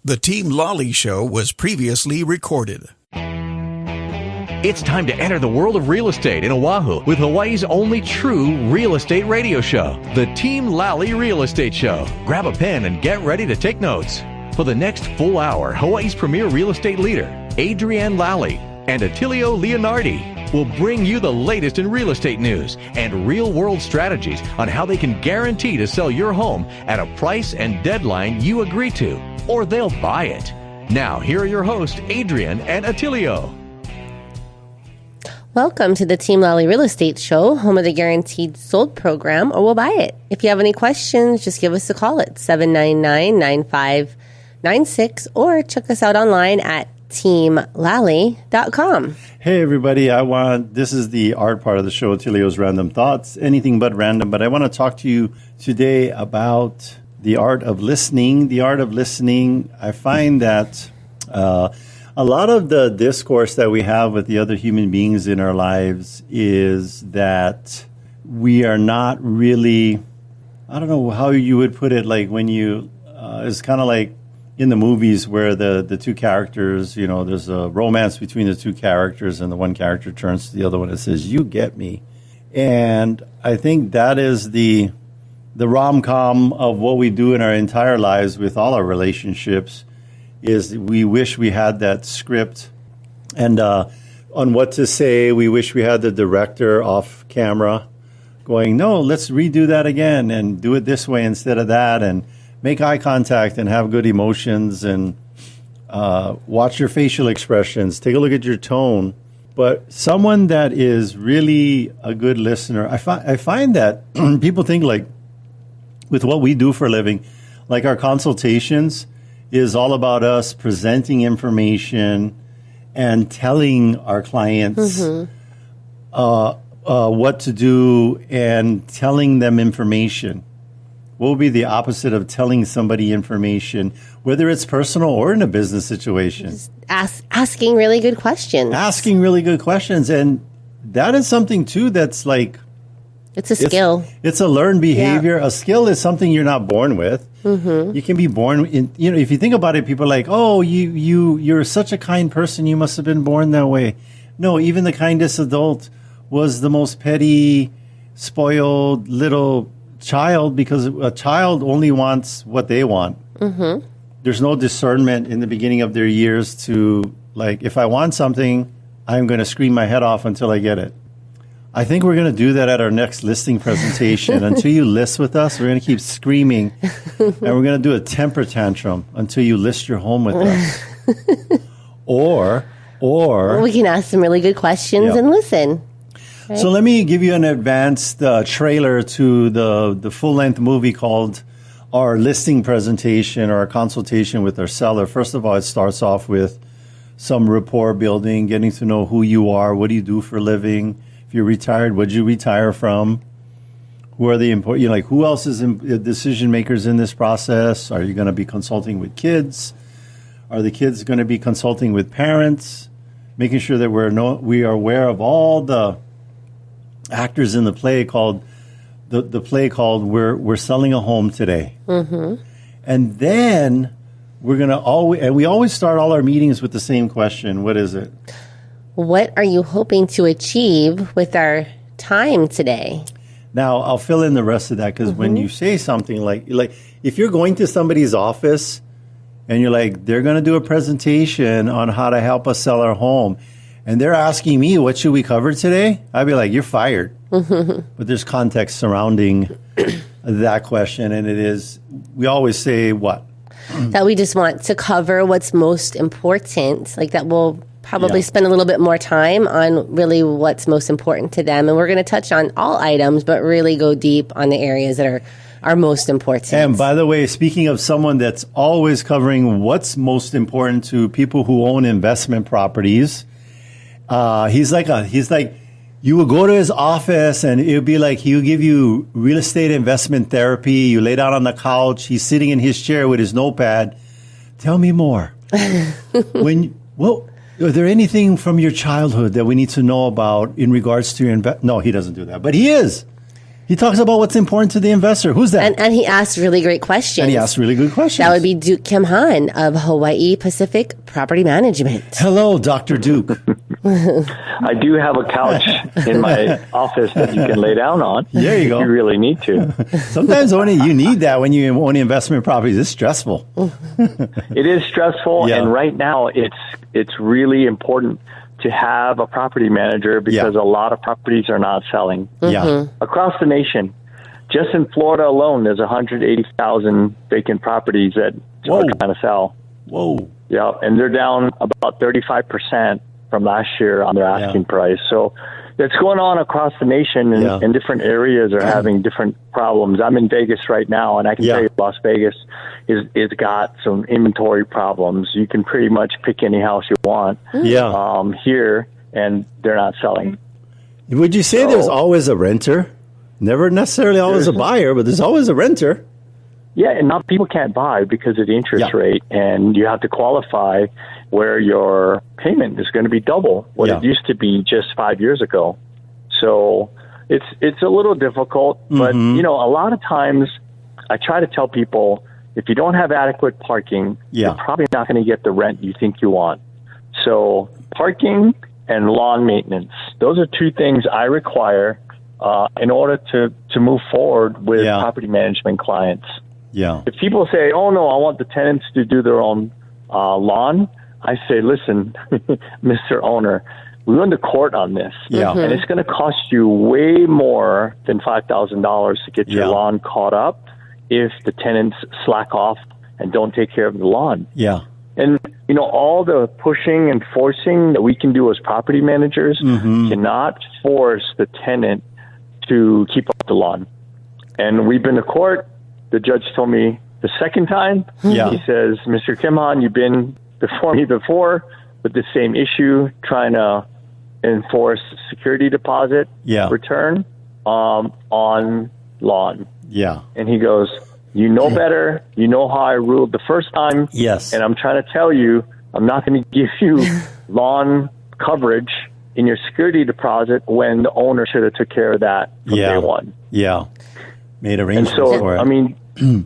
The Team Lally show was previously recorded. It's time to enter the world of real estate in Oahu with Hawaii's only true real estate radio show, the Team Lally Real Estate Show. Grab a pen and get ready to take notes. For the next full hour, Hawaii's premier real estate leader, Adrienne Lally, and Attilio Leonardi will bring you the latest in real estate news and real-world strategies on how they can guarantee to sell your home at a price and deadline you agree to, or they'll buy it. Now, here are your hosts, Adrienne and Attilio. Welcome to the Team Lally Real Estate Show, home of the Guaranteed Sold program, or we'll buy it. If you have any questions, just give us a call at 799-9596 or check us out online at teamlally.com. Hey everybody, this is the art part of the show, Attilio's Random Thoughts, anything but random, but I want to talk to you today about the art of listening. The art of listening, I find that a lot of the discourse that we have with the other human beings in our lives is that we are not really, I don't know how you would put it, like when you, it's kind of like in the movies where the two characters, you know, there's a romance between the two characters and the one character turns to the other one and says, "You get me." And I think that is the rom-com of what we do in our entire lives with all our relationships is we wish we had that script and on what to say. We wish we had the director off camera going, "No, let's redo that again and do it this way instead of that," and make eye contact and have good emotions and watch your facial expressions. Take a look at your tone. But someone that is really a good listener, I find that people think like with what we do for a living, like our consultations is all about us presenting information and telling our clients what to do and telling them information. What would be the opposite of telling somebody information, whether it's personal or in a business situation? Just asking really good questions. Asking really good questions. And that is something, too, that's like... It's a skill. It's a learned behavior. Yeah. A skill is something you're not born with. You can be born in... You know, if you think about it, people are like, "Oh, you're such a kind person. You must have been born that way." No, even the kindest adult was the most petty, spoiled little child, because a child only wants what they want. There's no discernment in the beginning of their years to, like, if I want something, I'm going to scream my head off until I get it. I think we're going to do that at our next listing presentation. Until you list with us, we're going to keep screaming, and we're going to do a temper tantrum until you list your home with us. or we can ask some really good questions and listen. Right. So let me give you an advanced trailer to the full-length movie called our listing presentation or our consultation with our seller. First of all, it starts off with some rapport building, getting to know who you are, what do you do for a living. If you're retired, what did you retire from? Who are the important? You know, like who else is decision makers in this process? Are you going to be consulting with kids? Are the kids going to be consulting with parents? Making sure that we are aware of all the actors in the play called the play called We're Selling a Home Today. And then we're going to we always start all our meetings with the same question. What is it? What are you hoping to achieve with our time today? Now, I'll fill in the rest of that because when you say something like if you're going to somebody's office and you're like, they're going to do a presentation on how to help us sell our home, and they're asking me, what should we cover today? I'd be like, you're fired. But there's context surrounding that question, and it is, we always say what? That we just want to cover what's most important, like that we'll probably spend a little bit more time on really what's most important to them. And we're going to touch on all items, but really go deep on the areas that are most important. And by the way, speaking of someone that's always covering what's most important to people who own investment properties, he's like you would go to his office and it would be like he would give you real estate investment therapy. You lay down on the couch. He's sitting in his chair with his notepad. Tell me more. Is there anything from your childhood that we need to know about in regards to your No, he doesn't do that. But he is. He talks about what's important to the investor. Who's that? And he asked really great questions. And he asked really good questions. That would be Duke Kimhan of Hawaii Pacific Property Management. Hello, Dr. Duke. I do have a couch in my office that you can lay down on. There you go. You really need to. Sometimes you need that when you own investment properties. It's stressful. It is stressful, and right now it's really important to have a property manager because a lot of properties are not selling. Yeah. Across the nation, just in Florida alone, there's 180,000 vacant properties that are trying to sell. Whoa. Yeah, and they're down about 35% from last year on their asking price. So it's going on across the nation, and different areas are having different problems. I'm in Vegas right now, and I can tell you Las Vegas is got some inventory problems. You can pretty much pick any house you want here, and they're not selling. Would you say there's always a renter? Never necessarily always a buyer, but there's always a renter. Yeah, and not people can't buy because of the interest rate, and you have to qualify where your payment is going to be double what it used to be just 5 years ago. So it's a little difficult, but a lot of times I try to tell people if you don't have adequate parking, you're probably not going to get the rent you think you want. So parking and lawn maintenance, those are two things I require in order to move forward with property management clients. Yeah. If people say, oh, no, I want the tenants to do their own lawn, I say, listen, Mr. Owner, we went to court on this. Yeah. And it's going to cost you way more than $5,000 to get your lawn caught up if the tenants slack off and don't take care of the lawn. Yeah. And, all the pushing and forcing that we can do as property managers cannot force the tenant to keep up the lawn. And we've been to court. The judge told me the second time, he says, Mr. Kimhan, you've been before me before with the same issue, trying to enforce security deposit return on lawn. Yeah. And he goes, you know better. You know how I ruled the first time. Yes. And I'm trying to tell you, I'm not going to give you lawn coverage in your security deposit when the owner should have took care of that from day one. Yeah. Made arrangements for it. I mean,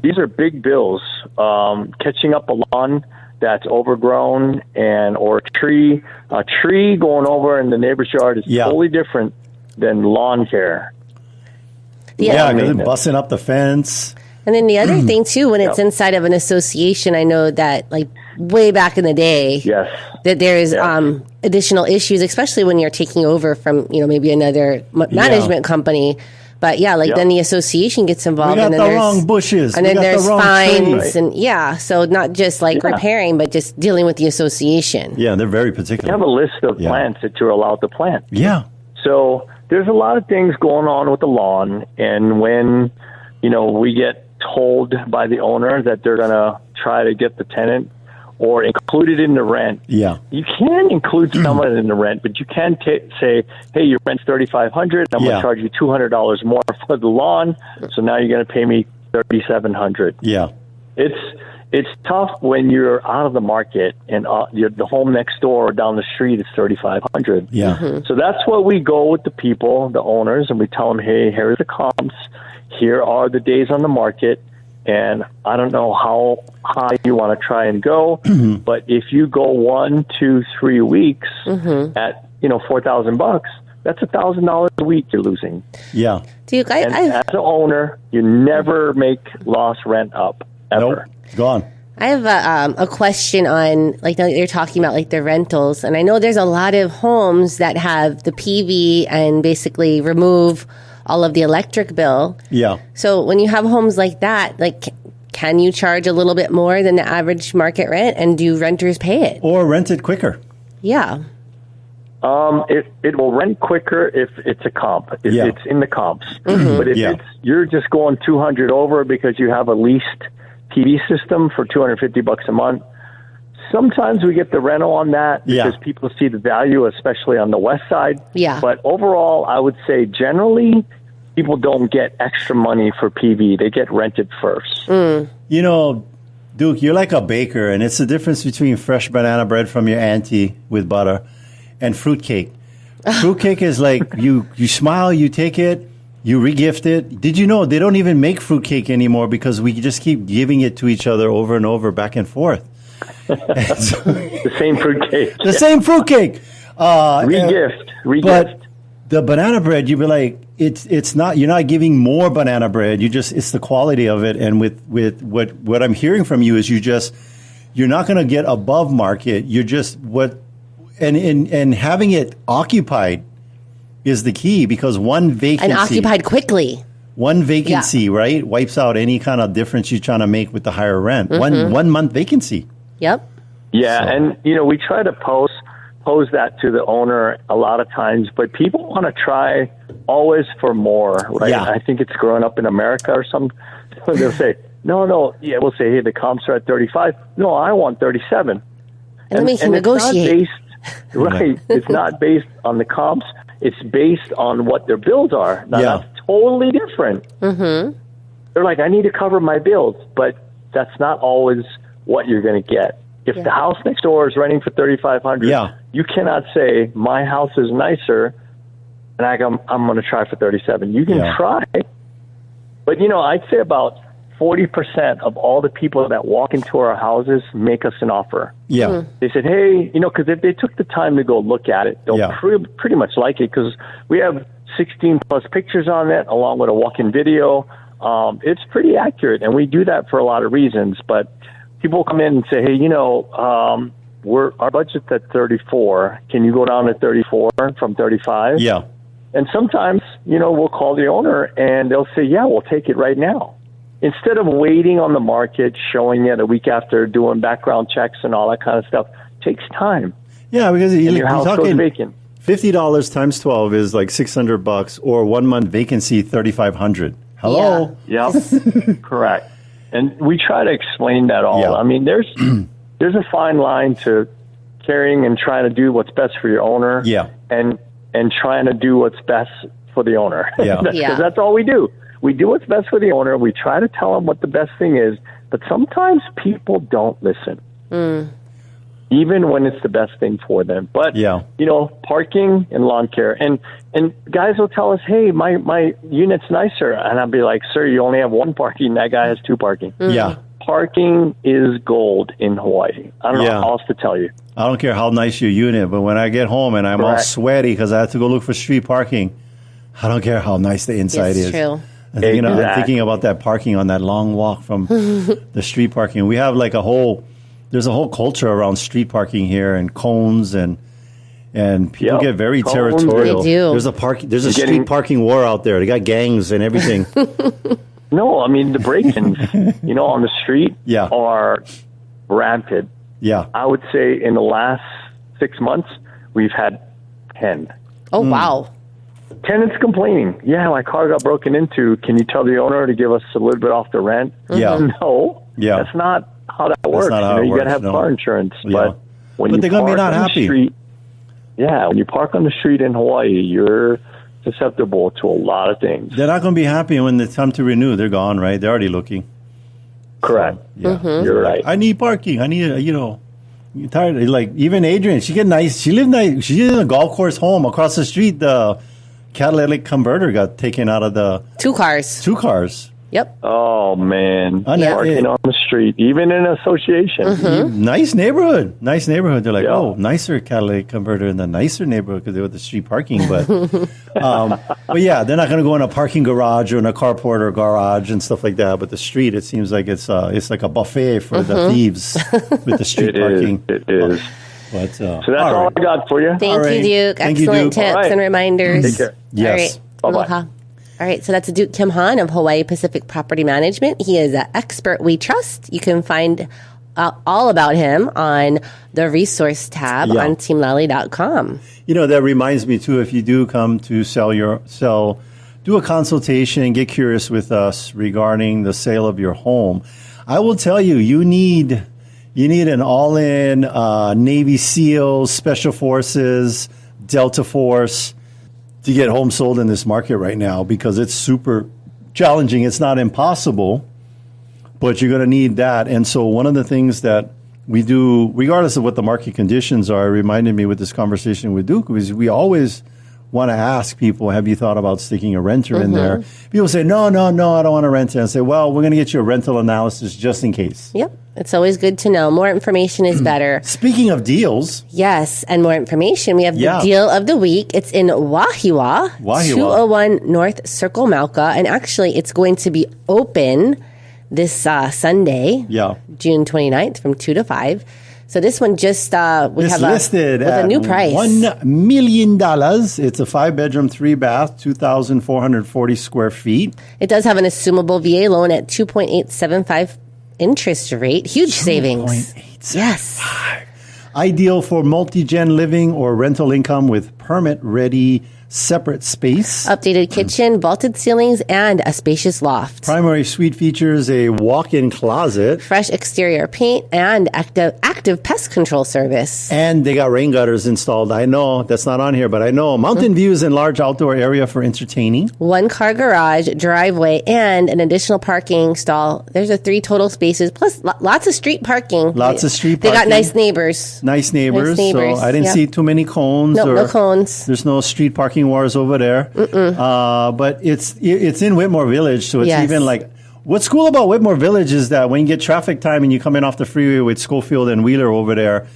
these are big bills. Catching up a lawn that's overgrown or a tree going over in the neighbor's yard is totally different than lawn care. Yeah, because busting up the fence. And then the other thing, too, when it's inside of an association, I know that, like, way back in the day, that there is additional issues, especially when you're taking over from, maybe another management company. But, then the association gets involved. We got and then the wrong bushes. And then there's fines. Trees. And, so not just, repairing, but just dealing with the association. Yeah, they're very particular. You have a list of plants that you're allowed to plant. Yeah. So there's a lot of things going on with the lawn. And when, we get told by the owner that they're going to try to get the tenant or include it in the rent. Yeah. You can include some of it in the rent, but you can't say, hey, your rent's $3,500. I'm going to charge you $200 more for the lawn. So now you're going to pay me $3,700. Yeah. It's tough when you're out of the market and the home next door or down the street is $3,500. Yeah. So that's where we go with the people, the owners, and we tell them, hey, here are the comps. Here are the days on the market. And I don't know how high you want to try and go, but if you go 1, 2, 3 weeks at $4,000, that's $1,000 a week you're losing. Yeah, Duke, as an owner, you never make lost rent up ever. Nope. Gone. I have a question on, you're talking about, the rentals. And I know there's a lot of homes that have the PV and basically remove all of the electric bill. Yeah. So when you have homes like that, can you charge a little bit more than the average market rent, and do renters pay it? Or rent it quicker. Yeah. It will rent quicker if it's a comp. If it's in the comps. But if you're just going 200 over because you have a leased TV system for $250 a month, sometimes we get the rental on that because people see the value, especially on the west side. Yeah. But overall, I would say generally people don't get extra money for PV. They get rented first. Duke, you're like a baker, and it's the difference between fresh banana bread from your auntie with butter and fruitcake. Fruitcake is like you smile, you take it, You regift it. Did you know they don't even make fruitcake anymore because we just keep giving it to each other over and over, back and forth. The same fruitcake. The same fruitcake. Regift. But the banana bread, you'd be like, it's not. You're not giving more banana bread. It's the quality of it. And with what I'm hearing from you is you're not going to get above market. You're just and having it occupied is the key, because one vacancy. And occupied quickly. One vacancy, right, wipes out any kind of difference you're trying to make with the higher rent. Mm-hmm. One month vacancy. Yep. Yeah, and we try to pose that to the owner a lot of times, but people want to try always for more, right? Yeah. I think it's growing up in America or something. They'll say, no. Yeah, we'll say, hey, the comps are at 35. No, I want 37. And then we can negotiate. It's not based on the comps. It's based on what their bills are. Now, Yeah. that's totally different. Mm-hmm. They're like, I need to cover my bills, but that's not always what you're going to get. If the house next door is renting for $3,500, you cannot say my house is nicer, and I'm going to try for $37. You can try, but I'd say about 40% of all the people that walk into our houses make us an offer. Yeah, Mm-hmm. they said, hey, because if they took the time to go look at it, they'll pretty much like it, because we have 16 plus pictures on it, along with a walk-in video. It's pretty accurate, and we do that for a lot of reasons, but people come in and say, hey, our budget's at 34. Can you go down to 34 from 35? Yeah. And sometimes, we'll call the owner and they'll say, yeah, we'll take it right now. Instead of waiting on the market, showing it a week after, doing background checks and all that kind of stuff, takes time. Yeah, because your house goes vacant. $50 times 12 is like $600, or 1 month vacancy, $3,500. Hello. Yeah. Yep. Correct. And we try to explain that all. Yeah. I mean, there's a fine line to carrying and trying to do what's best for your owner. Yeah. And trying to do what's best for the owner. Yeah. Because that's all we do. We do what's best for the owner. We try to tell them what the best thing is, but sometimes people don't listen. Even when it's the best thing for them. But, parking and lawn care. And guys will tell us, hey, my unit's nicer. And I'll be like, sir, you only have one parking. That guy has two parking. Yeah. Parking is gold in Hawaii. I don't know how else to tell you. I don't care how nice your unit, but when I get home and I'm all sweaty because I have to go look for street parking, I don't care how nice the inside is. True. I'm thinking about that parking on that long walk from the street parking. We have like there's a whole culture around street parking here, and cones, and people get very territorial. They do. There's a street parking war out there. They got gangs and everything. No, I mean, the break-ins, on the street are rampant. Yeah. I would say in the last 6 months, we've had 10. Oh, wow. Tenants complaining. Yeah, my car got broken into. Can you tell the owner to give us a little bit off the rent? Yeah. No. Yeah. That's not how that works. You got to have car insurance. Yeah. But when you they're going to be not happy. When you park on the street in Hawaii, you're susceptible to a lot of things. They're not going to be happy when it's time to renew. They're gone, right? They're already looking. Correct. So, You're right. I need parking. I need, you're tired. Like, even Adrian, she lived nice. She lived in a golf course home across the street. The catalytic converter got taken out of the... Two cars. Yep. Oh, man. Parking on the street, even in association. Nice neighborhood. They're like, nicer catalytic converter in the nicer neighborhood because they were the street parking. But, but yeah, they're not going to go in a parking garage or in a carport or garage and stuff like that. But the street, it seems like it's like a buffet for the thieves with the street parking. It is. But, so that's all I got for you. Thank you, Duke. Excellent tips and reminders. Take care. Yes. All right. Bye-bye. All right, so that's Duke Kimhan of Hawaii Pacific Property Management. He is an expert we trust. You can find all about him on the resource tab on teamlally.com. That reminds me, too, if you do come to do a consultation, get curious with us regarding the sale of your home, I will tell you, you need an all-in Navy SEALs, Special Forces, Delta Force to get homes sold in this market right now, because it's super challenging. It's not impossible, but you're going to need that. And so one of the things that we do, regardless of what the market conditions are, reminded me with this conversation with Duke, is we always want to ask people, have you thought about sticking a renter in there? People say, no, I don't want to rent it. And I say, well, we're going to get you a rental analysis just in case. Yep. It's always good to know. More information is better. Speaking of deals. Yes, and more information. We have the deal of the week. It's in Wahiwa, 201 North Circle, Mauka. And actually, it's going to be open this Sunday, June 29th from 2 to 5. So this one just we have listed with a new price. $1 million. It's a 5-bedroom, 3-bath, 2,440 square feet. It does have an assumable VA loan at 2.875 interest rate. Huge savings. 2.875. Yes. Ideal for multi-gen living or rental income with permit-ready separate space. Updated kitchen, vaulted ceilings, and a spacious loft. Primary suite features a walk-in closet. Fresh exterior paint and active pest control service. And they got rain gutters installed. I know that's not on here, but I know. Mountain views and large outdoor area for entertaining. 1-car garage, driveway, and an additional parking stall. There's 3 total spaces, plus lots of street parking. They got nice neighbors. Nice neighbors. So I didn't see too many cones. No cones. There's no street parking wars over there. But it's in Whitmore Village, so it's even like, what's cool about Whitmore Village is that when you get traffic time and you come in off the freeway with Schofield and Wheeler over there,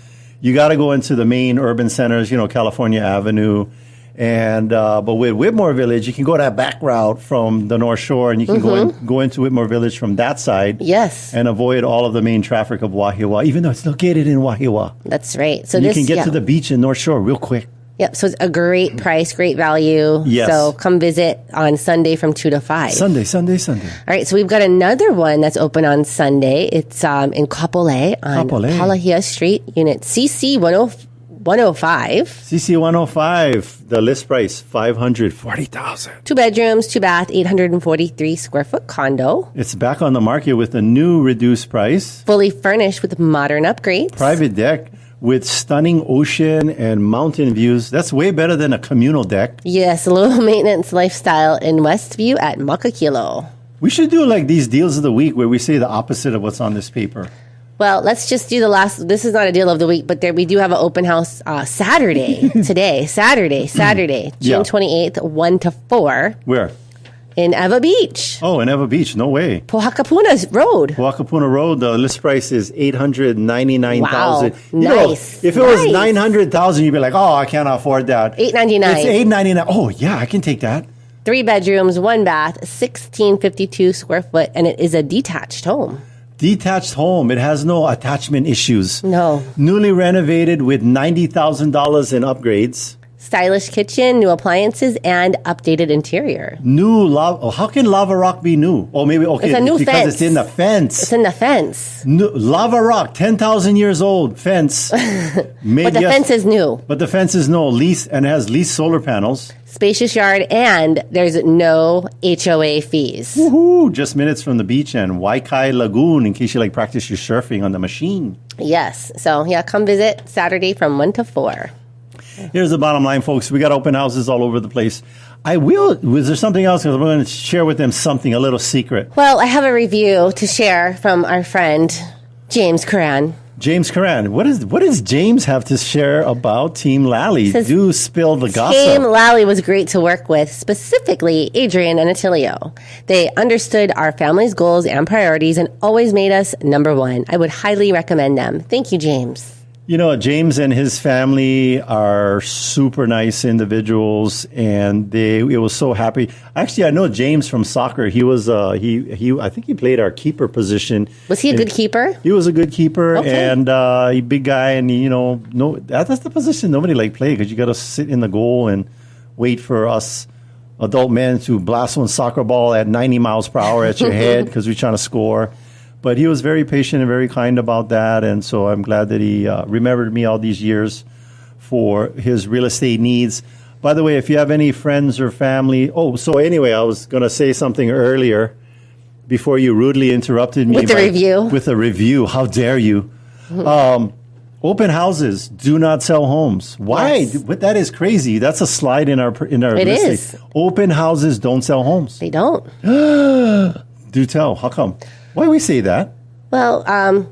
you got to go into the main urban centers, California Avenue. And but with Whitmore Village, you can go that back route from the North Shore, and you can go into Whitmore Village from that side. Yes. And avoid all of the main traffic of Wahiwa, even though it's located in Wahiwa. That's right. So you can get to the beach in North Shore real quick. Yep, so it's a great price, great value. Yes. So come visit on Sunday from 2 to 5. Sunday. All right, so we've got another one that's open on Sunday. It's in Kapolei on Palahia Street, unit CC 105. CC 105, the list price, $540,000. 2 bedrooms, 2 bath, 843 square foot condo. It's back on the market with a new reduced price. Fully furnished with modern upgrades. Private deck with stunning ocean and mountain views. That's way better than a communal deck. Yes, low maintenance lifestyle in Westview at Makakilo. We should do like these deals of the week where we say the opposite of what's on this paper. Well, let's just do the last. This is not a deal of the week, but we do have an open house Saturday today. Saturday, June 28th, 1 to 4. Where? In Eva Beach. Oh, in Eva Beach. No way. Pohakapuna Road. Pohakapuna Road. The list price is $899,000. Wow. Nice. If it was $900,000, you'd be like, oh, I can't afford that. $899. It's $899. Oh, yeah, I can take that. 3 bedrooms, 1 bath, 1652 square foot, and it is a detached home. Detached home. It has no attachment issues. No. Newly renovated with $90,000 in upgrades. Stylish kitchen, new appliances, and updated interior. New lava. Oh, how can lava rock be new? Oh, maybe okay. It's a new because fence. It's in the fence. It's in the fence. New, lava rock, 10,000 years old fence. But the fence is new. But the fence is no lease and it has leased solar panels. Spacious yard, and there's no HOA fees. Woohoo! Just minutes from the beach and Waikai Lagoon in case you like practice your surfing on the machine. Yes. So yeah, come visit Saturday from 1 to 4. Here's the bottom line, folks. We got open houses all over the place. Was there something else? Because I'm going to share with them something, a little secret. Well, I have a review to share from our friend, James Curran. James Curran. What does James have to share about Team Lally? Do spill the gossip. Team Lally was great to work with, specifically Adrian and Attilio. They understood our family's goals and priorities and always made us number one. I would highly recommend them. Thank you, James. You know, James and his family are super nice individuals, and it was so happy. Actually, I know James from soccer. He was I think he played our keeper position. Was he a good keeper? He was a good keeper, okay. And he big guy, and that's the position nobody like play because you got to sit in the goal and wait for us adult men to blast one soccer ball at 90 miles per hour at your head because we're trying to score. But he was very patient and very kind about that, and so I'm glad that he remembered me all these years for his real estate needs. By the way, if you have any friends or family... Oh, so anyway, I was going to say something earlier before you rudely interrupted me. With the review. With a review. How dare you? Open houses do not sell homes. Why? Yes. But that is crazy. That's a slide in our It listing. is. Open houses don't sell homes. They don't. Do tell. How come? Why we say that? Well, and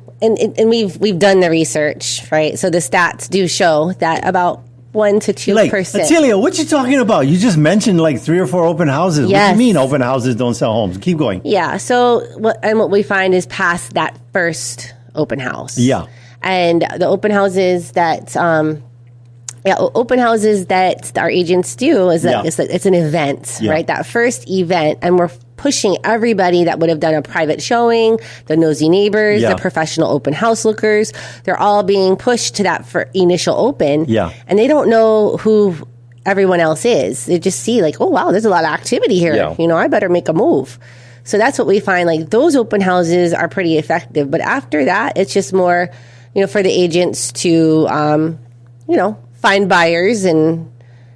we've done the research, right? So the stats do show that about 1 to 2%. Like, Atilia, what you talking about? You just mentioned like 3 or 4 open houses. Yes. What do you mean open houses don't sell homes? Keep going. Yeah. So what we find is past that first open house. Yeah. And the open houses that our agents do is that it's an event, right? That first event, and we're pushing everybody that would have done a private showing, the nosy neighbors, the professional open house lookers. They're all being pushed to that for initial open. Yeah. And they don't know who everyone else is. They just see like, oh, wow, there's a lot of activity here. Yeah. You know, I better make a move. So that's what we find. Like those open houses are pretty effective. But after that, it's just more, for the agents to, find buyers, and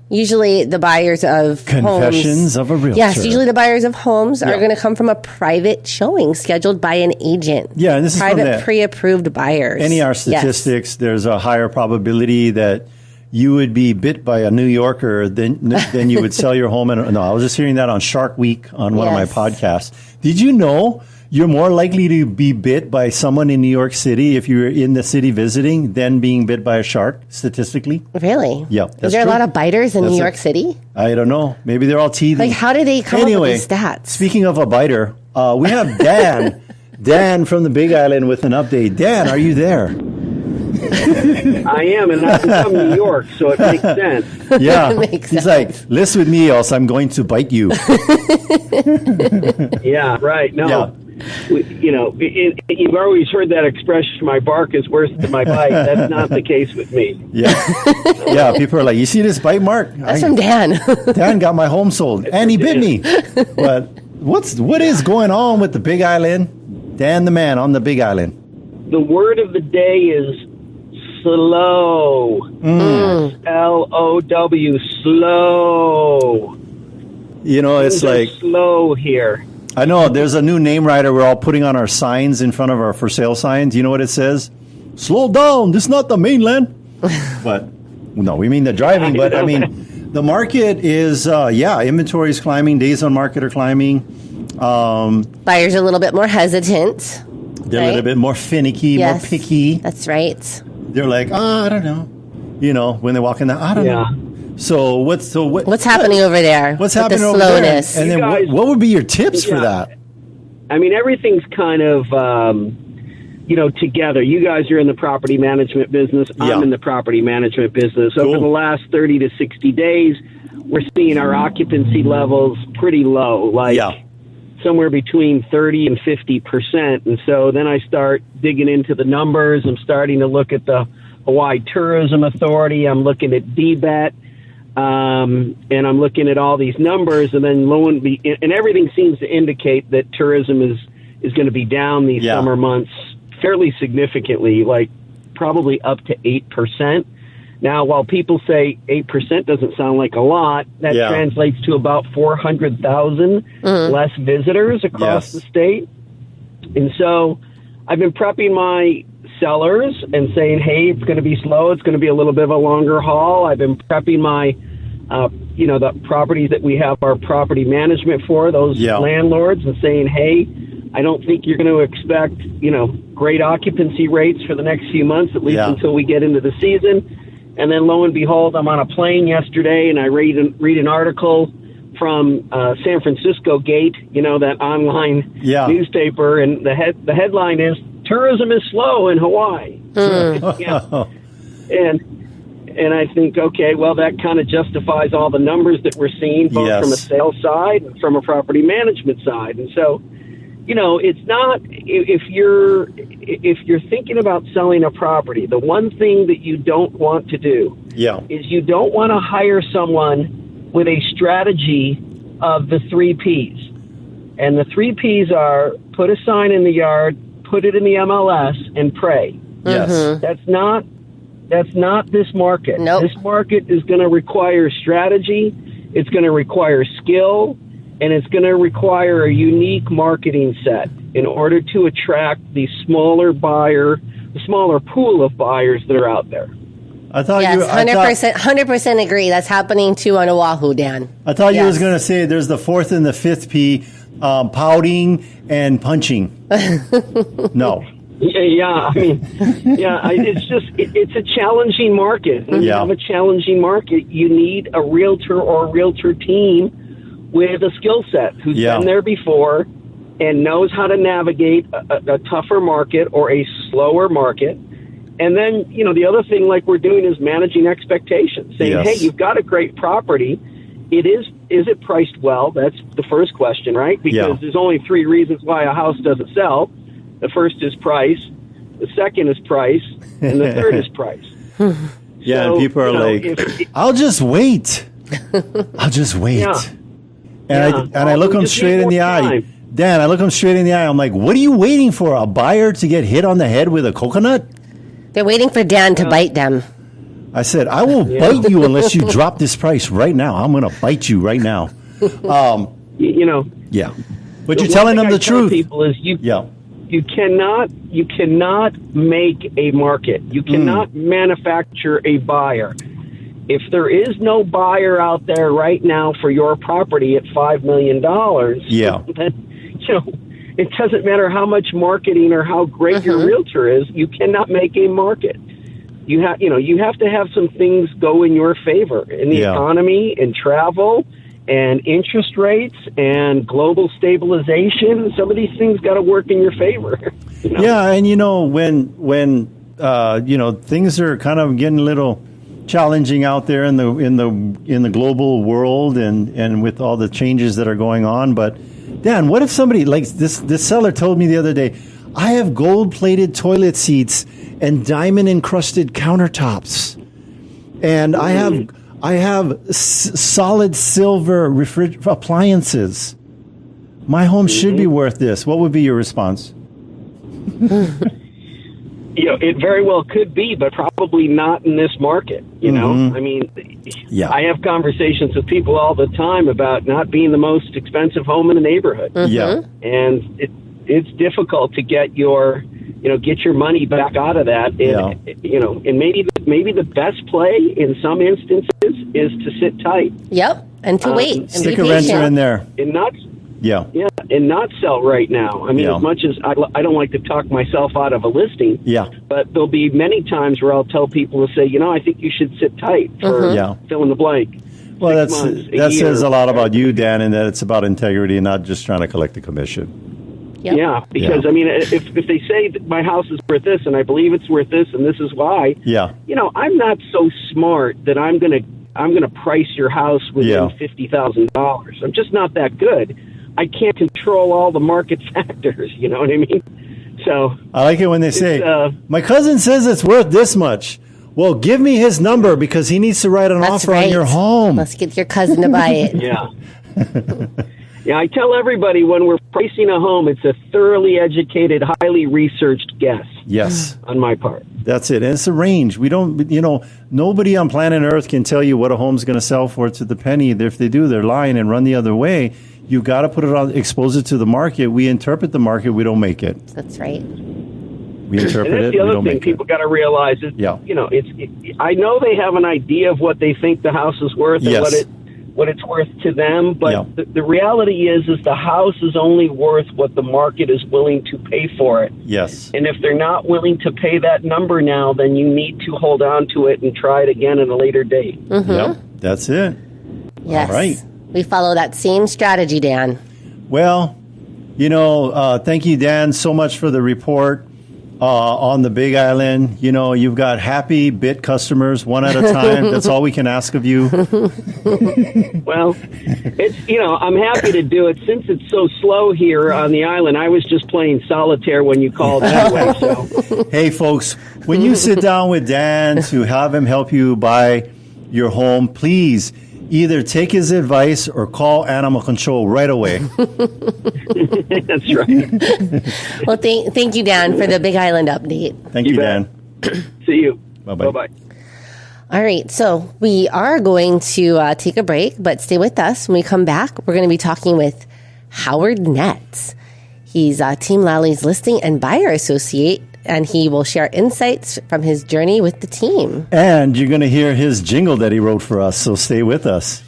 usually the buyers of Confessions homes, of a realtor. Yes, usually the buyers of homes are going to come from a private showing scheduled by an agent. Yeah, and this private is from the pre-approved buyers. NER statistics. There's a higher probability that you would be bit by a New Yorker than you would sell your home. No, I was just hearing that on Shark Week on one of my podcasts. Did you know you're more likely to be bit by someone in New York City if you're in the city visiting than being bit by a shark, statistically? Really? Yeah. Is there a lot of biters in New York City? I don't know. Maybe they're all teething. Like, how did they come up with these stats? Speaking of a biter, we have Dan. Dan from the Big Island with an update. Dan, are you there? I am, and I'm from New York, so it makes sense. Yeah. He's like, list with me, else I'm going to bite you. Yeah, right. No. Yeah. You've always heard that expression, my bark is worse than my bite. That's not the case with me. Yeah. Yeah, people are like, you see this bite mark? That's from Dan. Dan got my home sold, and he bit me. But what is going on with the Big Island? Dan the man on the Big Island. The word of the day is slow. S-L-O-W, slow. It's like slow here. I know there's a new name writer we're all putting on our signs in front of our for sale signs. You know what it says? Slow down. This is not the mainland. But no, we mean the driving. But I mean, the market is, inventory is climbing. Days on market are climbing. Buyers are a little bit more hesitant. They're a little bit more finicky, more picky. That's right. They're like, I don't know. When they walk in I don't know. So what's happening over there? What's happening over slowness? There? And then what would be your tips for that? I mean, everything's kind of, together. You guys are in the property management business. I'm in the property management business. Cool. Over the last 30 to 60 days, we're seeing our occupancy levels pretty low, somewhere between 30 and 50%. And so then I start digging into the numbers. I'm starting to look at the Hawaii Tourism Authority. I'm looking at DBET. And I'm looking at all these numbers, and then and everything seems to indicate that tourism is going to be down these summer months fairly significantly, like probably up to 8%. Now, while people say 8% doesn't sound like a lot, that translates to about 400,000 less visitors across the state. And so I've been prepping my sellers and saying, hey, it's going to be slow. It's going to be a little bit of a longer haul. I've been prepping my, the properties that we have our property management for, those landlords, and saying, hey, I don't think you're going to expect, great occupancy rates for the next few months, at least until we get into the season. And then lo and behold, I'm on a plane yesterday and I read an article from San Francisco Gate, that online newspaper, and the headline is, tourism is slow in Hawaii. And I think, okay, well, that kind of justifies all the numbers that we're seeing, both from a sales side and from a property management side. And so, it's not, if you're thinking about selling a property, the one thing that you don't want to do is you don't want to hire someone with a strategy of the 3 Ps. And the 3 Ps are put a sign in the yard, put it in the MLS, and pray. Yes. That's not this market. Nope. This market is going to require strategy, it's going to require skill, and it's going to require a unique marketing set in order to attract the smaller pool of buyers that are out there. I thought 100% agree. That's happening too on Oahu, Dan. I thought you was going to say there's the 4th and the 5th P, pouting and punching. No. Yeah, I mean, it's a challenging market. When you have a challenging market, you need a realtor or a realtor team with a skill set who's been there before and knows how to navigate a tougher market or a slower market. And then, the other thing like we're doing is managing expectations, saying, hey, you've got a great property. Is it priced well? That's the first question, right? Because there's only 3 reasons why a house doesn't sell. The first is price, the second is price, and the third is price. And people are I'll just wait. I'll just wait. And I look them straight in the eye. Dan, I look them straight in the eye. I'm like, what are you waiting for? A buyer to get hit on the head with a coconut? They're waiting for Dan to bite them. I said, I will bite you unless you drop this price right now. I'm going to bite you right now. But you're telling them the truth. People is you cannot make a market. You cannot manufacture a buyer. If there is no buyer out there right now for your property at $5 million, then, it doesn't matter how much marketing or how great your realtor is. You cannot make a market. You have to have some things go in your favor in the economy and travel and interest rates and global stabilization. Some of these things got to work in your favor. Yeah, and when things are kind of getting a little challenging out there in the global world and with all the changes that are going on. But Dan, what if somebody like this seller told me the other day, I have gold-plated toilet seats and diamond-encrusted countertops, and I have solid silver appliances. My home should be worth this. What would be your response? It very well could be, but probably not in this market. I mean, I have conversations with people all the time about not being the most expensive home in the neighborhood. And it's difficult to get your money back out of that. And maybe the best play in some instances is to sit tight. And to wait and stick be a renter in there and not. And not sell right now. I mean, as much as I don't like to talk myself out of a listing, but there'll be many times where I'll tell people to say, I think you should sit tight for fill in the blank. Well, that says a lot about you, Dan, and that it's about integrity and not just trying to collect a commission. Because I mean, if they say that my house is worth this and I believe it's worth this and this is why, I'm not so smart that I'm gonna price your house within $50,000. I'm just not that good. I can't control all the market factors. You know what I mean? So I like it when they say, my cousin says it's worth this much. Well, give me his number because he needs to write an offer on your home. Let's get your cousin to buy it. I tell everybody when we're pricing a home, it's a thoroughly educated, highly researched guess. Yes. On my part. That's it. And it's a range. We don't, nobody on planet Earth can tell you what a home's going to sell for to the penny. If they do, they're lying and run the other way. You got to put it on, expose it to the market. We interpret the market. We don't make it. That's right. We interpret it. The other thing people got to realize is, I know they have an idea of what they think the house is worth and what it's worth to them. But the reality is the house is only worth what the market is willing to pay for it. Yes. And if they're not willing to pay that number now, then you need to hold on to it and try it again at a later date. Yep. That's it. Yes. All right. We follow that same strategy, Dan. Well, thank you, Dan, so much for the report on the Big Island. You've got happy bit customers one at a time. That's all we can ask of you. Well, I'm happy to do it. Since it's so slow here on the island, I was just playing solitaire when you called anyway. So. Hey, folks, when you sit down with Dan to have him help you buy your home, please either take his advice or call animal control right away. That's right. Well, thank you, Dan, for the Big Island update. Thank you, Dan. See you. Bye-bye. Bye-bye. All right, so we are going to take a break, but stay with us. When we come back, we're going to be talking with Howard Nett. He's Team Lally's listing and buyer associate, and he will share insights from his journey with the team. And you're going to hear his jingle that he wrote for us, so stay with us.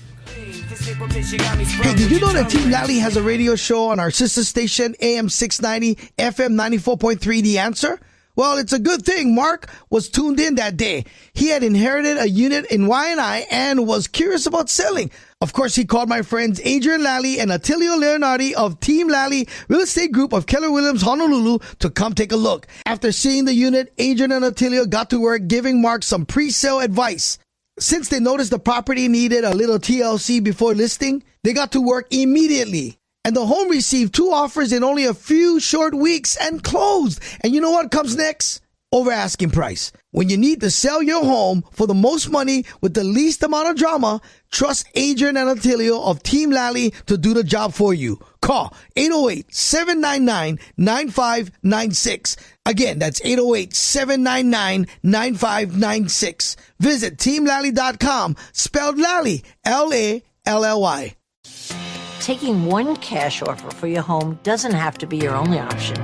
Hey, did you know that Team Lally has a radio show on our sister station, AM 690, FM 94.3, The Answer? Well, it's a good thing Mark was tuned in that day. He had inherited a unit in Y&I and was curious about selling. Of course, he called my friends Adrian Lally and Attilio Leonardi of Team Lally Real Estate Group of Keller Williams Honolulu to come take a look. After seeing the unit, Adrian and Attilio got to work giving Mark some pre-sale advice. Since they noticed the property needed a little TLC before listing, they got to work immediately. And the home received 2 offers in only a few short weeks and closed. And you know what comes next? Over asking price. When you need to sell your home for the most money with the least amount of drama, trust Adrian and Attilio of Team Lally to do the job for you. Call 808-799-9596. Again, that's 808-799-9596. Visit teamlally.com, spelled Lally, Lally. Taking one cash offer for your home doesn't have to be your only option.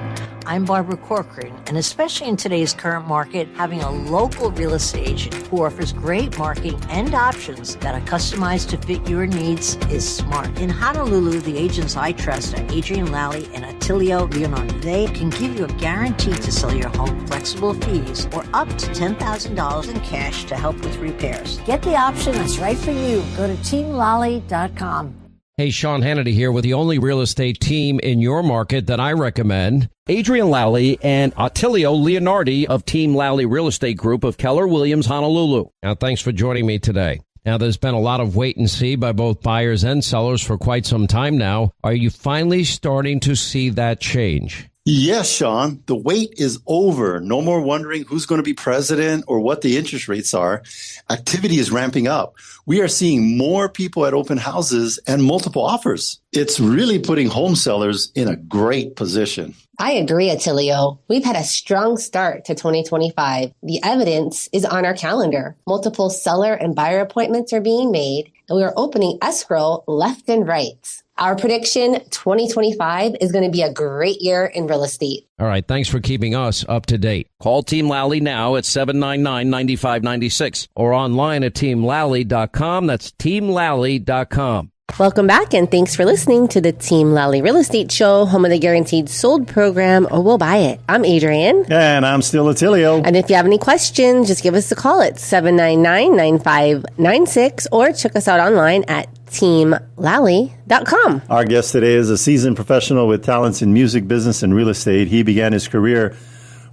I'm Barbara Corcoran, and especially in today's current market, having a local real estate agent who offers great marketing and options that are customized to fit your needs is smart. In Honolulu, the agents I trust are Adrian Lally and Attilio Leonardi. They can give you a guarantee to sell your home, flexible fees, or up to $10,000 in cash to help with repairs. Get the option that's right for you. Go to teamlally.com. Hey, Sean Hannity here with the only real estate team in your market that I recommend. Adrian Lally and Attilio Leonardi of Team Lally Real Estate Group of Keller Williams Honolulu. Now, thanks for joining me today. Now, there's been a lot of wait and see by both buyers and sellers for quite some time now. Are you finally starting to see that change? Yes, Sean, the wait is over. No more wondering who's going to be president or what the interest rates are. Activity is ramping up. We are seeing more people at open houses and multiple offers. It's really putting home sellers in a great position. I agree, Attilio. We've had a strong start to 2025. The evidence is on our calendar. Multiple seller and buyer appointments are being made, and we are opening escrow left and right. Our prediction, 2025 is going to be a great year in real estate. All right, thanks for keeping us up to date. Call Team Lally now at 799-9596 or online at teamlally.com. That's teamlally.com. Welcome back, and thanks for listening to the Team Lally Real Estate Show, home of the Guaranteed Sold program, or we'll buy it. I'm Adrian. And I'm still Attilio. And if you have any questions, just give us a call at 799-9596 or check us out online at teamlally.com. Our guest today is a seasoned professional with talents in music, business, and real estate. He began his career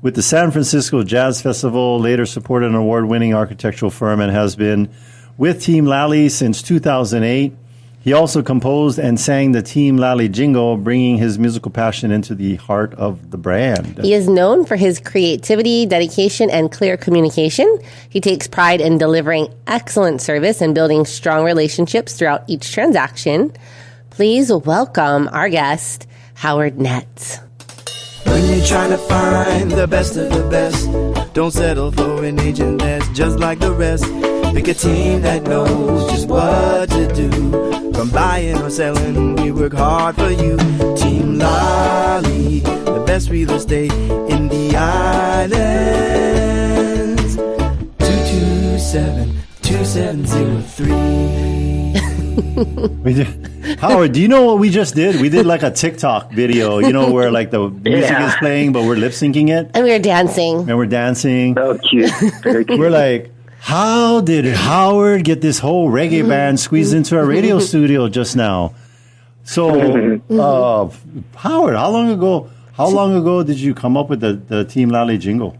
with the San Francisco Jazz Festival, later supported an award-winning architectural firm, and has been with Team Lally since 2008. He also composed and sang the Team Lally Jingle, bringing his musical passion into the heart of the brand. He is known for his creativity, dedication, and clear communication. He takes pride in delivering excellent service and building strong relationships throughout each transaction. Please welcome our guest, Howard Nett. When you're trying to find the best of the best, don't settle for an agent that's just like the rest. Pick a team that knows just what to do. From buying or selling, we work hard for you. Team Lally, the best real estate in the islands. 227-2703. Howard, do you know what we just did? We did like a TikTok video, you know, where like the music is playing, but we're lip syncing it. And we were dancing. And we're dancing. So cute. Very cute. We're like, how did Howard get this whole reggae band squeezed into our radio studio just now? So, Howard, how long ago did you come up with the Team Lally jingle?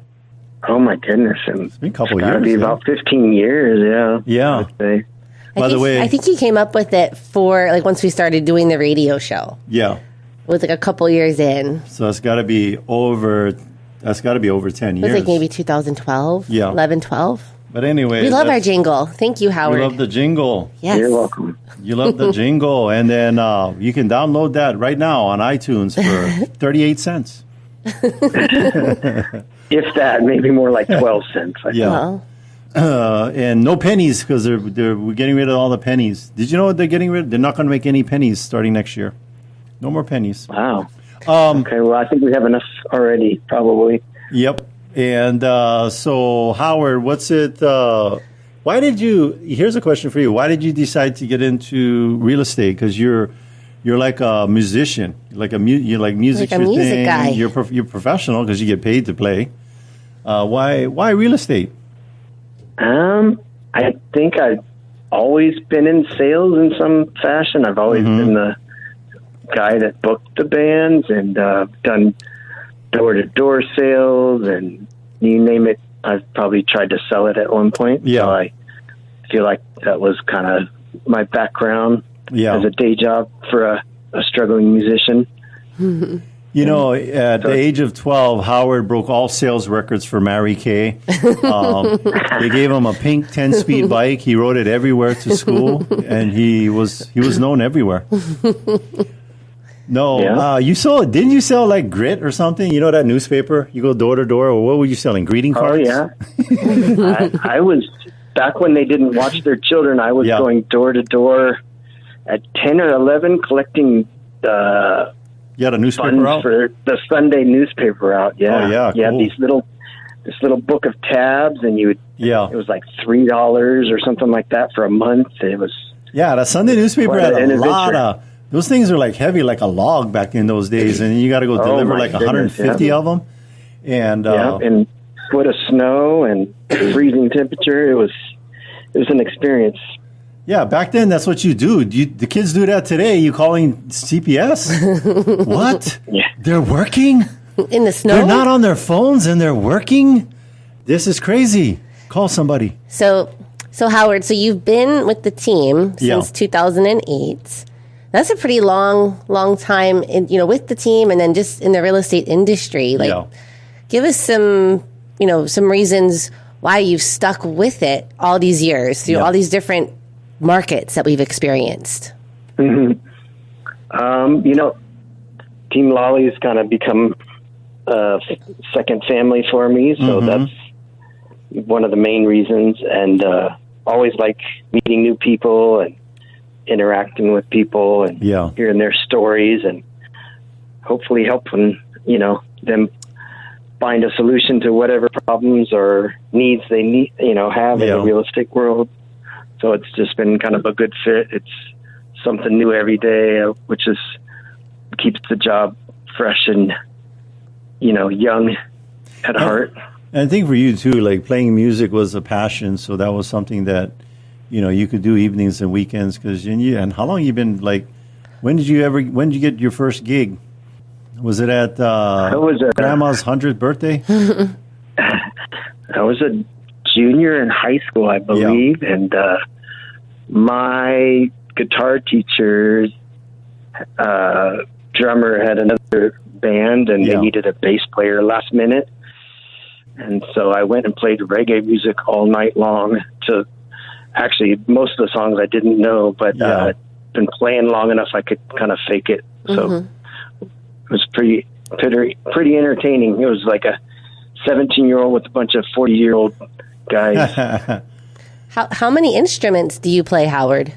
Oh my goodness! It's been a couple it's years. Gotta be about 15 years. Yeah. I'd say. By the way, I think he came up with it for like once we started doing the radio show. Yeah. It was like a couple years in. So it's got to be over. That's got to be over 10 years. It was like maybe 2012. Yeah. 11, 12. But anyway, we love our jingle. Thank you, Howard. You love the jingle. Yes. You're welcome. You love the jingle, and then you can download that right now on iTunes for 38 cents. If that, maybe more like 12 cents. Yeah. And no pennies because we're getting rid of all the pennies. Did you know what they're getting rid of? They're not going to make any pennies starting next year. No more pennies. Wow. Okay, well, I think we have enough already, probably. Yep. And so, Howard, what's it? Why did you? Here's a question for you. Why did you decide to get into real estate? Because you're like a musician, you like music's like a your music thing. guy. You're professional because you get paid to play. Why real estate? I think I've always been in sales in some fashion. I've always been the guy that booked the bands and done door-to-door sales, and you name it, I've probably tried to sell it at one point. Yeah. So I feel like that was kind of my background as a day job for a struggling musician. You know, at the age of 12, Howard broke all sales records for Mary Kay. They gave him a pink 10-speed bike. He rode it everywhere to school, and he was known everywhere. No, didn't you sell like Grit or something? You know that newspaper? You go door to door, or what were you selling? Greeting cards? Oh, yeah. I was, back when they didn't watch their children, I was going door to door at 10 or 11 collecting you had a newspaper funds out? for the Sunday newspaper out. Yeah. Oh, yeah. You cool. had this little book of tabs, and it was like $3 or something like that for a month. It was. Yeah, the Sunday newspaper had a lot of. Those things were like heavy, like a log back in those days, and you got to go deliver like 150 of them. And and foot of snow and freezing temperature. It was an experience. Yeah, back then that's what you do. The kids do that today. You calling CPS? What? Yeah, they're working in the snow. They're not on their phones and they're working. This is crazy. Call somebody. So Howard, so you've been with the team since 2008. That's a pretty long time, with the team and then just in the real estate industry. Give us some reasons why you've stuck with it all these years through all these different markets that we've experienced. Mm-hmm. Team Lally has kind of become a second family for me, so that's one of the main reasons. And always like meeting new people and interacting with people and hearing their stories and hopefully helping, them find a solution to whatever problems or needs they have in the real estate world. So it's just been kind of a good fit. It's something new every day, which keeps the job fresh and, young at heart. And I think for you too, like playing music was a passion. So that was something that, you could do evenings and weekends. And how long you been like? When did you get your first gig? Was it at Grandma's 100th birthday? I was a junior in high school, I believe, and my guitar teacher's drummer had another band, and they needed a bass player last minute. And so I went and played reggae music all night long. To actually, most of the songs I didn't know, but been playing long enough I could kind of fake it. So it was pretty entertaining. It was like a 17-year-old with a bunch of 40-year-old guys. How many instruments do you play, Howard?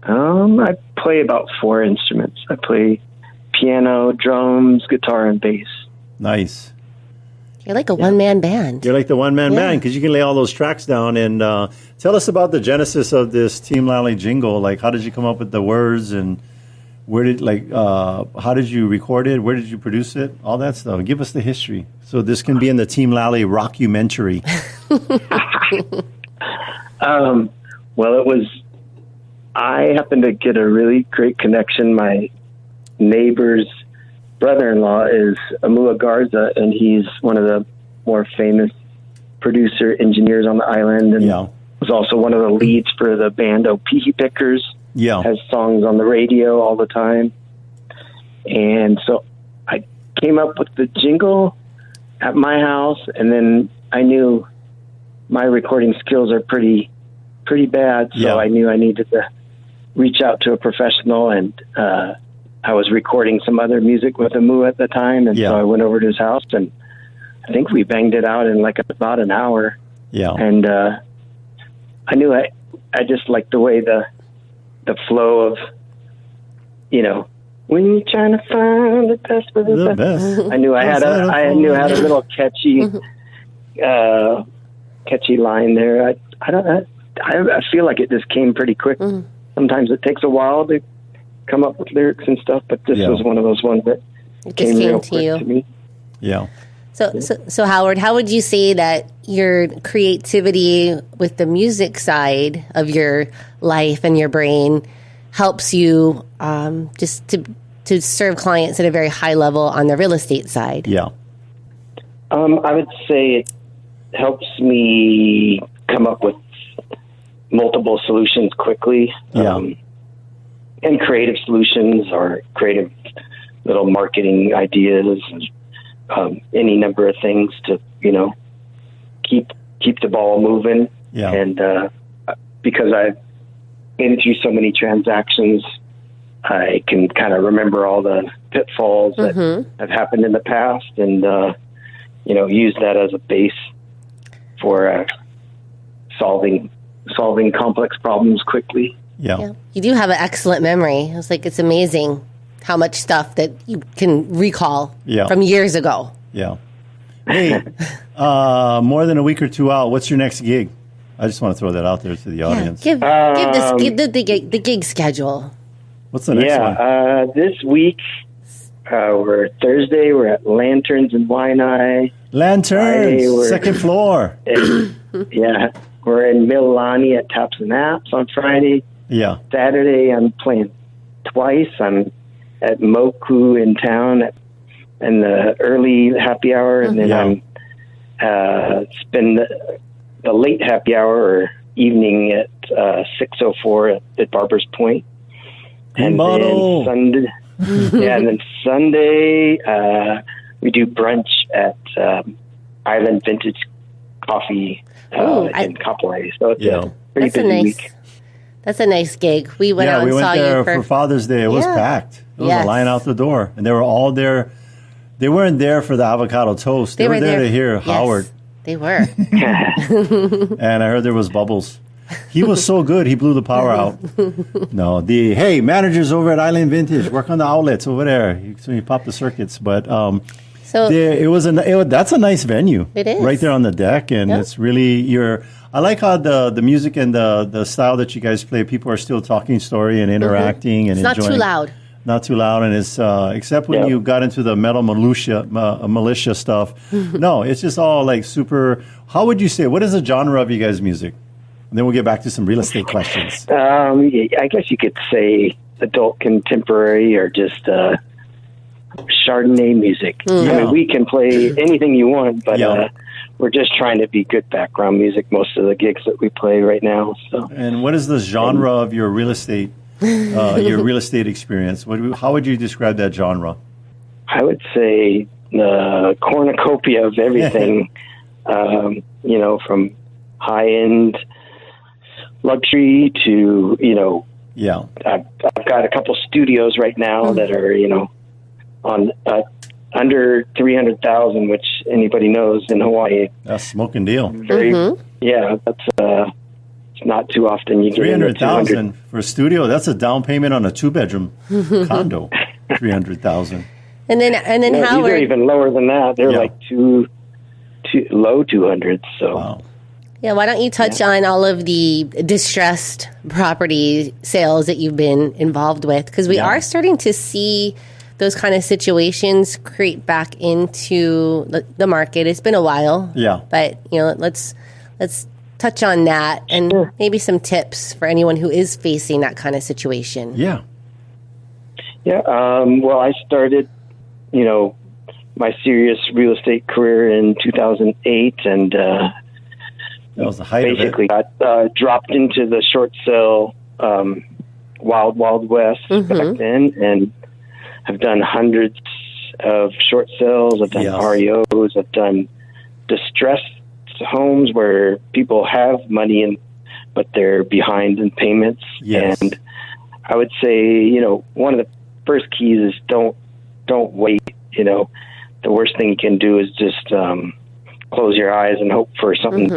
I play about 4 instruments. I play piano, drums, guitar, and bass. Nice. You're like a one-man band. You're like the one-man band because you can lay all those tracks down. And tell us about the genesis of this Team Lally jingle. Like, how did you come up with the words, and how did you record it? Where did you produce it? All that stuff. Give us the history. So this can be in the Team Lally rockumentary. I happened to get a really great connection. My neighbor's brother-in-law is Amua Garza, and he's one of the more famous producer engineers on the island, and was also one of the leads for the band Opihi Pickers. Has songs on the radio all the time. And so I came up with the jingle at my house, and then I knew my recording skills are pretty bad, so I knew I needed to reach out to a professional, and I was recording some other music with Amu at the time, and so I went over to his house, and I think we banged it out in like about an hour. And I knew I just liked the way the flow of, when you're trying to find the best for the best. I knew I had a little catchy catchy line there. I feel like it just came pretty quick. Mm-hmm. Sometimes it takes a while to come up with lyrics and stuff, but this was one of those ones that came real quick to me. Yeah. So Howard, how would you say that your creativity with the music side of your life and your brain helps you just to serve clients at a very high level on the real estate side? Yeah. I would say it helps me come up with multiple solutions quickly. And creative solutions or creative little marketing ideas, any number of things to, keep the ball moving. Yeah. And because I've been through so many transactions, I can kind of remember all the pitfalls that have happened in the past and, use that as a base for solving complex problems quickly. Yeah. You do have an excellent memory. It's amazing how much stuff that you can recall from years ago. Yeah. Hey, more than a week or two out, what's your next gig? I just want to throw that out there to the audience. Give the gig schedule. What's the next one? This week, we're Thursday, we're at Lanterns in Waianae. Lanterns, second floor. Yeah. We're in Mililani at Taps and Apps on Friday. Yeah. Saturday, I'm playing twice. I'm at Moku in town in the early happy hour, and then I'm spend the late happy hour or evening at 6:04 at Barber's Point. And then Sunday, and then Sunday we do brunch at Island Vintage Coffee in Kapolei. So it's a pretty busy week. That's a nice gig. We went out and saw you for Father's Day. It was packed. It was a line out the door. And they were all there. They weren't there for the avocado toast. They were there to hear Howard. They were. And I heard there was Bubbles. He was so good, he blew the power out. No, hey, managers over at Island Vintage, work on the outlets over there. So he popped the circuits. But that's a nice venue. It is. Right there on the deck. And it's really I like how the music and the style that you guys play, people are still talking story and interacting and enjoying. It's not too loud. Not too loud, and it's except when you got into the metal militia stuff. No, it's just all like super. How would you say? What is the genre of you guys' music? And then we'll get back to some real estate questions. I guess you could say adult contemporary or just Chardonnay music. I mean, we can play anything you want, but we're just trying to be good background music. Most of the gigs that we play right now. So. And what is the genre of your real estate? Your real estate experience. How would you describe that genre? I would say the cornucopia of everything. From high end luxury to I've got a couple studios right now that are on under 300,000, which anybody knows in Hawaii. That's a smoking deal. That's not too often you get 300,000 for a studio. That's a down payment on a 2-bedroom condo. 300,000. And then Howard, these are even lower than that. They're like low 200s. So. Wow. Yeah, why don't you touch on all of the distressed property sales that you've been involved with? Because we are starting to see those kind of situations creep back into the market. It's been a while. Yeah. But, let's touch on that and maybe some tips for anyone who is facing that kind of situation. Yeah. Yeah. Well, I started, my serious real estate career in 2008 and that was the height basically of it. Got dropped into the short sale wild west back then and have done hundreds of short sales. I've done REOs. I've done distressed homes where people have money but they're behind in payments. Yes. And I would say, one of the first keys is don't wait. The worst thing you can do is just close your eyes and hope for something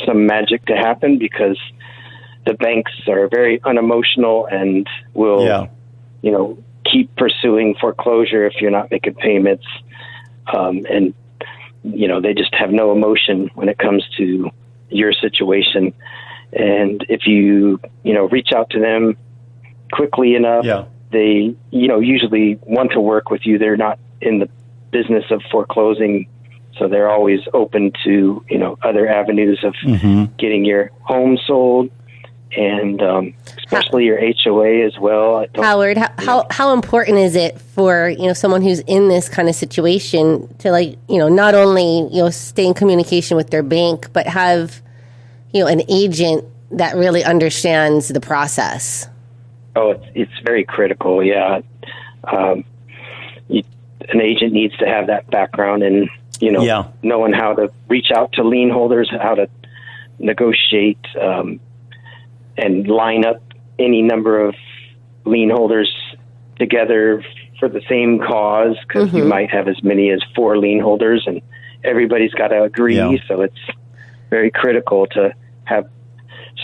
some magic to happen, because the banks are very unemotional and will, keep pursuing foreclosure if you're not making payments. And they just have no emotion when it comes to your situation. And if you, reach out to them quickly enough, they, usually want to work with you. They're not in the business of foreclosing, so they're always open to, other avenues of getting your home sold, and especially your HOA as well. Howard, how important is it for someone who's in this kind of situation to not only stay in communication with their bank, but have an agent that really understands the process? Oh, it's very critical. Yeah, an agent needs to have that background and knowing how to reach out to lien holders, how to negotiate and line up any number of lien holders together for the same cause, because you might have as many as 4 lien holders and everybody's got to agree. So it's very critical to have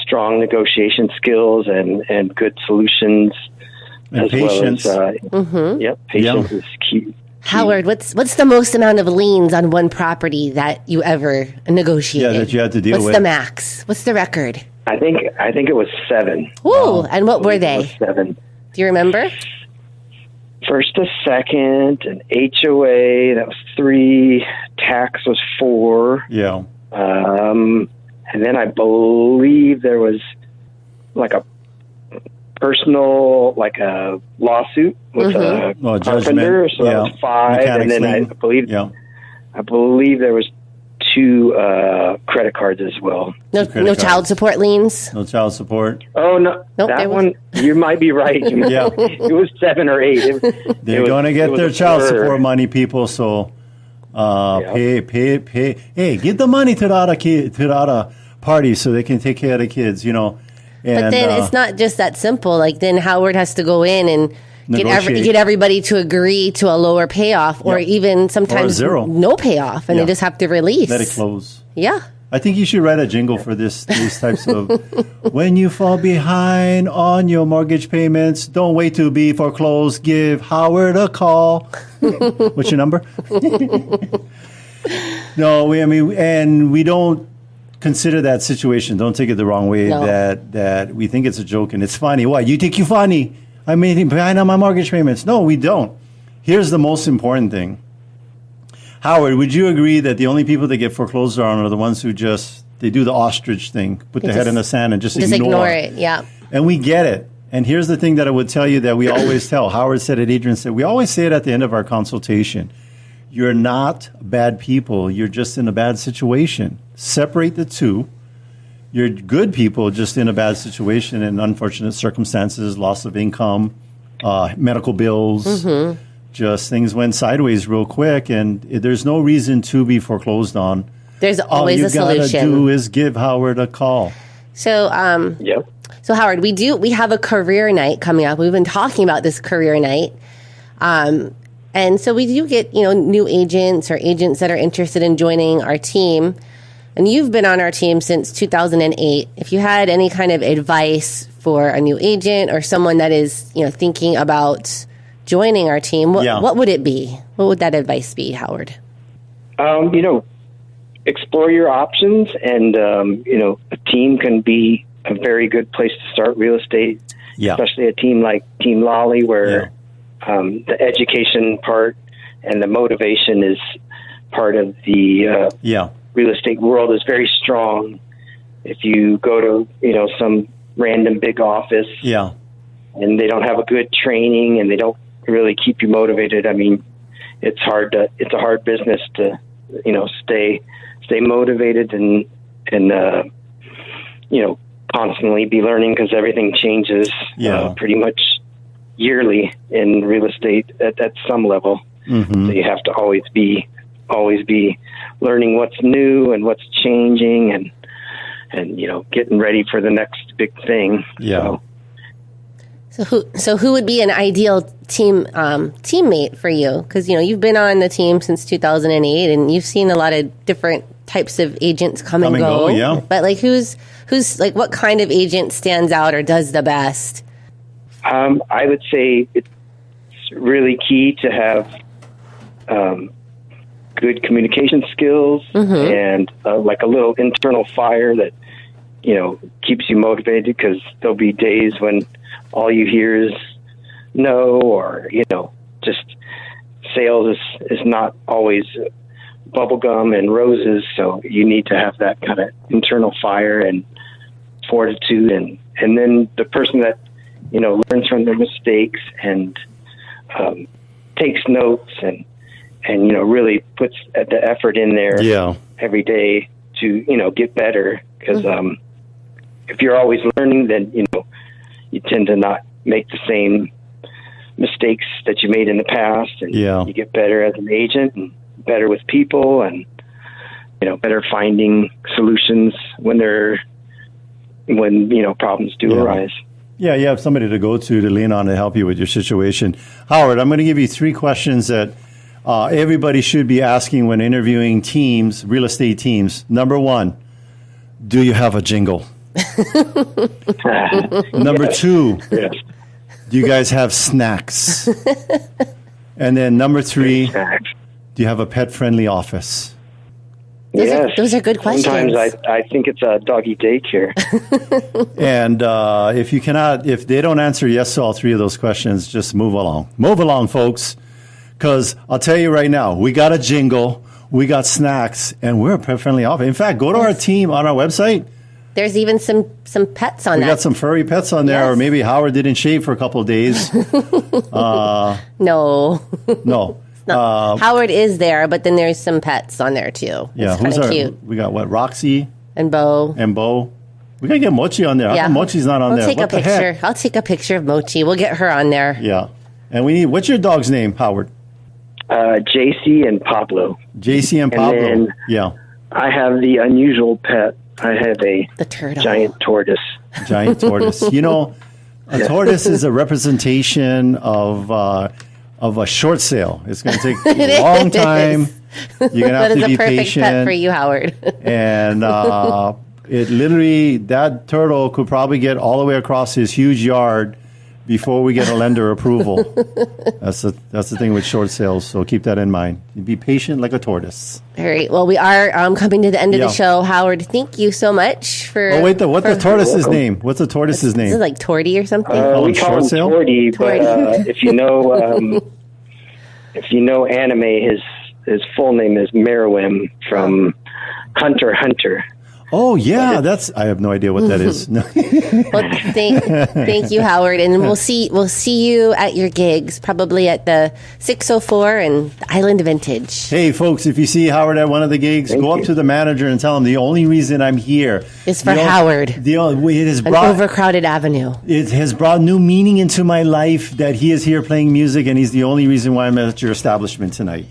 strong negotiation skills and good solutions, and as patience. Well as, patience is key. Howard, what's the most amount of liens on one property that you ever negotiated? Yeah, that you had to deal with. What's the max? What's the record? I think it was 7. Ooh, and what were they? 7. Do you remember? First to second, an HOA, that was 3. Tax was 4. Yeah. And then I believe there was like a personal, like a lawsuit with a carpenter, so that was 5. Mechanics and then I believe there was 2 credit cards as well. No child support liens? No child support. Oh, no. Nope, that one, you might be right. It was 7 or 8. They're going to get their child support money, people, so pay. Hey, give the money to the other party so they can take care of the kids, And, but then it's not just that simple. Like, then Howard has to go in and get everybody to agree to a lower payoff, or even sometimes no payoff, and they just have to release. Let it close. Yeah. I think you should write a jingle for these types of, when you fall behind on your mortgage payments, don't wait to be foreclosed, give Howard a call. What's your number? No, we don't consider that situation. Don't take it the wrong way, that we think it's a joke and it's funny. What, you think you're funny? I'm behind on my mortgage payments. No, we don't. Here's the most important thing. Howard, would you agree that the only people that get foreclosed on are the ones who they do the ostrich thing, put their head in the sand and just ignore it? Yeah. And we get it. And here's the thing that I would tell you that we always tell. Howard said it, Adrian said, we always say it at the end of our consultation. You're not bad people. You're just in a bad situation. Separate the two. You're good people just in a bad situation and unfortunate circumstances, loss of income, medical bills, just things went sideways real quick, and there's no reason to be foreclosed on. There's always a solution. All you gotta do is give Howard a call. So, So Howard, we have a career night coming up. We've been talking about this career night. And so we do get, new agents or agents that are interested in joining our team. And you've been on our team since 2008. If you had any kind of advice for a new agent or someone that is, thinking about joining our team, what would it be? What would that advice be, Howard? Explore your options, and, a team can be a very good place to start real estate, especially a team like Team Lally, where the education part and the motivation is part of the real estate world is very strong. If you go to, some random big office and they don't have a good training and they don't really keep you motivated, it's a hard business to, stay motivated and constantly be learning, because everything changes pretty much yearly in real estate at some level. So you have to always be learning what's new and what's changing, and getting ready for the next big thing. So who would be an ideal teammate for you? Because you've been on the team since 2008, and you've seen a lot of different types of agents come and go. But who's what kind of agent stands out or does the best? I would say it's really key to have good communication skills and like a little internal fire that, keeps you motivated, because there'll be days when all you hear is no, or, just sales is not always bubblegum and roses. So you need to have that kind of internal fire and fortitude. And then the person that, learns from their mistakes and takes notes and really puts the effort in there every day to, get better. Because if you're always learning, then, you tend to not make the same mistakes that you made in the past. And you get better as an agent and better with people and, better finding solutions when problems do arise. Yeah, you have somebody to go to lean on to help you with your situation. Howard, I'm going to give you 3 questions that everybody should be asking when interviewing teams, real estate teams. Number 1, do you have a jingle? Number 2, do you guys have snacks? And then number 3, do you have a pet-friendly office? Those are good questions. Sometimes I think it's a doggy daycare. And if they don't answer yes to all 3 of those questions, just move along. Move along, folks. Because I'll tell you right now, we got a jingle, we got snacks, and we're a pet-friendly office. In fact, go to our team on our website. There's even some pets on there. We got some furry pets on there, or maybe Howard didn't shave for a couple of days. No. Howard is there, but then there's some pets on there too. Yeah, it's cute. We got Roxy and Bo. We gotta get Mochi on there. How come Mochi's not on there? I'll take a picture of Mochi. We'll get her on there. Yeah, and what's your dog's name, Howard? JC and Pablo. JC and Pablo. And then I have the unusual pet. I have the giant tortoise. Giant tortoise. A tortoise is a representation of a short sale. It's going to take a long time. You're going to have to be patient. That is a perfect pet for you, Howard. And that turtle could probably get all the way across his huge yard before we get a lender approval. That's the thing with short sales, so keep that in mind. Be patient like a tortoise. All right. Well, we are coming to the end of the show. Howard, thank you so much for... Oh, wait, what's the tortoise's name? What's the tortoise's name? Is it like Torty or something? We call him Torty, but if you know anime, his full name is Merwin from Hunter x Hunter. Oh, yeah, I have no idea what that is. Well, thank you, Howard, and we'll see you at your gigs, probably at the 604 and the Island Vintage. Hey, folks, if you see Howard at one of the gigs, go up to the manager and tell him the only reason I'm here is for Howard. An overcrowded avenue. It has brought new meaning into my life that he is here playing music, and he's the only reason why I'm at your establishment tonight.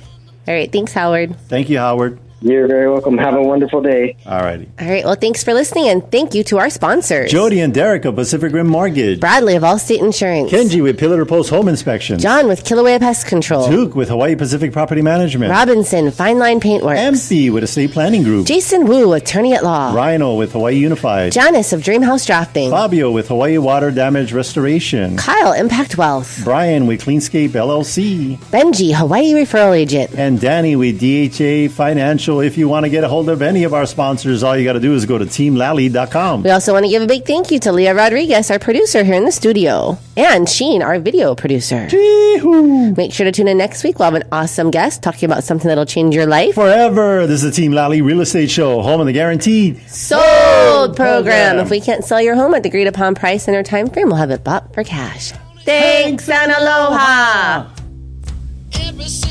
All right, thanks, Howard. Thank you, Howard. You're very welcome. Have a wonderful day. All righty. All right. Well, thanks for listening, and thank you to our sponsors. Jody and Derek of Pacific Rim Mortgage. Bradley of Allstate Insurance. Kenji with Pillar to Post Home Inspection. John with Kilauea Pest Control. Duke with Hawaii Pacific Property Management. Robinson, Fine Line Paintworks. MP with Estate Planning Group. Jason Wu, Attorney at Law. Rhino with Hawaii Unified. Janice of Dreamhouse Drafting. Fabio with Hawaii Water Damage Restoration. Kyle, Impact Wealth. Brian with Cleanscape LLC. Benji, Hawaii Referral Agent. And Danny with DHA Financial. If you want to get a hold of any of our sponsors, all you got to do is go to teamlally.com. We also want to give a big thank you to Leah Rodriguez, our producer here in the studio, and Sheen, our video producer. Chee-hoo. Make sure to tune in next week. We'll have an awesome guest talking about something that'll change your life forever. This is the Team Lally Real Estate Show, home of the guaranteed sold program. If we can't sell your home at the agreed upon price in our time frame, we'll have it bought for cash. Thanks and aloha.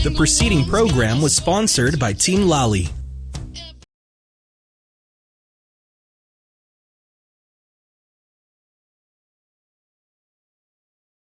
The preceding program was sponsored by Team Lally.